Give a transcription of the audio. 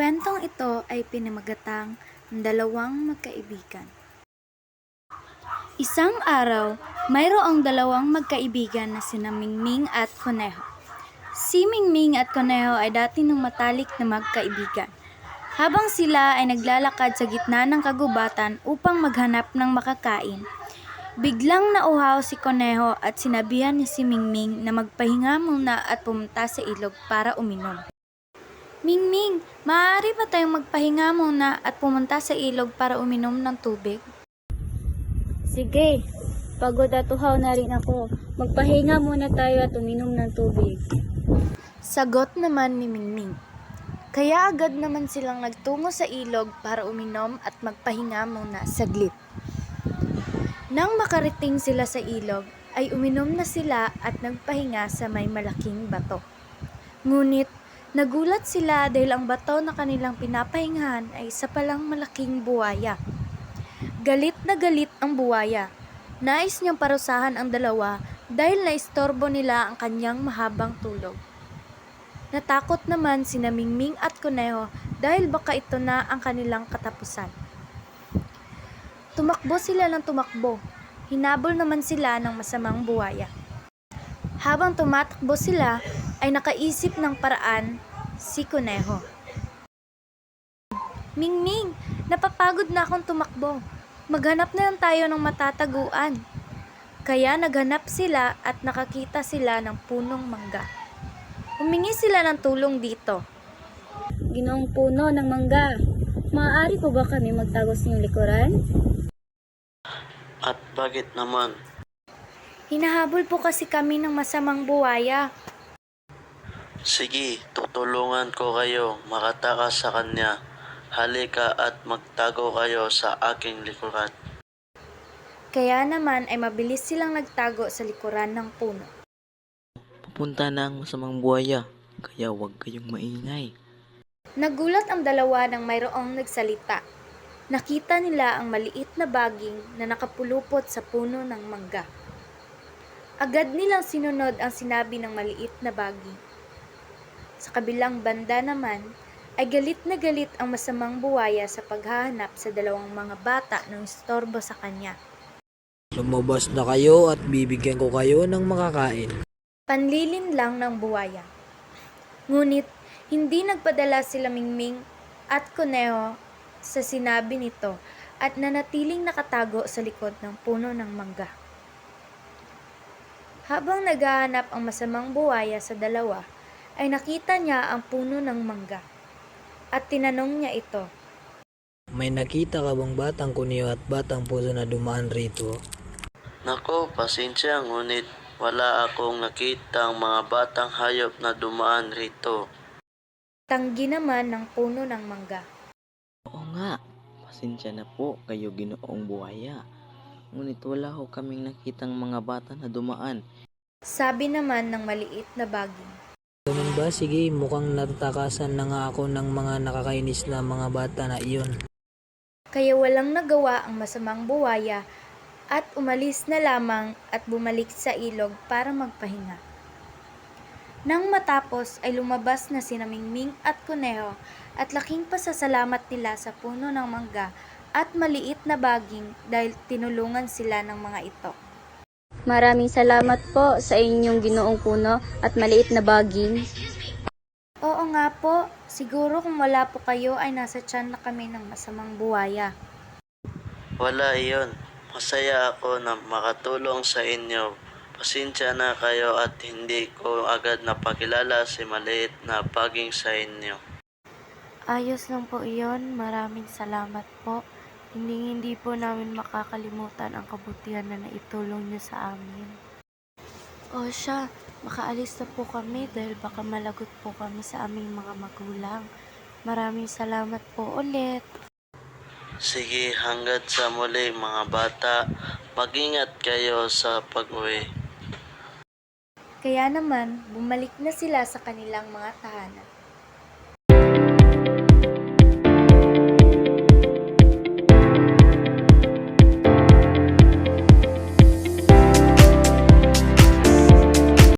Kwentong ito ay pinamagatang ng dalawang magkaibigan. Isang araw, mayroong dalawang magkaibigan na sina Mingming at Kuneho. Si Mingming at Kuneho ay dati ng matalik na magkaibigan. Habang sila ay naglalakad sa gitna ng kagubatan upang maghanap ng makakain, biglang nauhaw si Kuneho at sinabihan niya si Mingming na magpahinga muna at pumunta sa ilog para uminom. Mingming, maaari ba tayong magpahinga muna at pumunta sa ilog para uminom ng tubig? Sige, pagod at uhaw na rin ako. Magpahinga muna tayo at uminom ng tubig. Sagot naman ni Mingming. Kaya agad naman silang nagtungo sa ilog para uminom at magpahinga muna saglit. Nang makarating sila sa ilog, ay uminom na sila at nagpahinga sa may malaking bato. Ngunit, nagulat sila dahil ang bato na kanilang pinapahingahan ay isa palang malaking buwaya. Galit na galit ang buwaya. Nais niyang parusahan ang dalawa dahil naistorbo nila ang kanyang mahabang tulog. Natakot naman sina Mingming at Kuneho dahil baka ito na ang kanilang katapusan. Tumakbo sila ng tumakbo. Hinabol naman sila ng masamang buwaya. Habang tumatakbo sila, ay nakaisip ng paraan si Kuneho. Mingming, napapagod na akong tumakbo. Maghanap na lang tayo ng matataguan. Kaya naghanap sila at nakakita sila ng punong mangga. Humingi sila ng tulong dito. Ginoong puno ng mangga, maaari po ba kami magtago sa inyong likuran? At bakit naman? Hinahabol po kasi kami ng masamang buwaya. Sige, tutulungan ko kayo makatakas sa kanya. Halika at magtago kayo sa aking likuran. Kaya naman ay mabilis silang nagtago sa likuran ng puno. Pupunta na ang masamang buhaya, kaya huwag kayong maingay. Nagulat ang dalawa nang mayroong nagsalita. Nakita nila ang maliit na baging na nakapulupot sa puno ng mangga. Agad nilang sinunod ang sinabi ng maliit na baging. Sa kabilang banda naman, ay galit na galit ang masamang buwaya sa paghahanap sa dalawang mga bata ng istorbo sa kanya. Lumabas na kayo at bibigyan ko kayo ng makakain. Panlilin lang ng buwaya. Ngunit, hindi nagpadala sila Mingming at Kuneho sa sinabi nito at nanatiling nakatago sa likod ng puno ng mangga. Habang naghahanap ang masamang buwaya sa dalawa, ay nakita niya ang puno ng mangga. At tinanong niya ito. May nakita ka bang batang Kuneho at batang puso na dumaan rito? Nako, pasensya, ngunit wala akong nakitang mga batang hayop na dumaan rito. Tanggi naman ng puno ng mangga. Oo nga, pasensya na po kayo ginoong buhaya. Ngunit wala ho kaming nakitang mga bata na dumaan. Sabi naman ng maliit na baging. Ganun ba? Sige, mukhang natatakasan na nga ako ng mga nakakainis na mga bata na iyon. Kaya walang nagawa ang masamang buwaya at umalis na lamang at bumalik sa ilog para magpahinga. Nang matapos ay lumabas na sina Mingming at Kuneho at laking pasasalamat nila sa puno ng mangga at maliit na baging dahil tinulungan sila ng mga ito. Maraming salamat po sa inyong ginoong puno at maliit na baging. Oo nga po, siguro kung wala po kayo ay nasa tiyan na kami ng masamang buwaya. Wala iyon. Masaya ako na makatulong sa inyo. Pasensya na kayo at hindi ko agad napakilala si maliit na baging sa inyo. Ayos lang po iyon, maraming salamat po. Hindi po namin makakalimutan ang kabutihan na naitulong niyo sa amin. O siya, makaalis na po kami dahil baka malagot po kami sa aming mga magulang. Maraming salamat po ulit. Sige, hanggat sa muli mga bata, mag-ingat kayo sa pag-uwi. Kaya naman, bumalik na sila sa kanilang mga tahanan.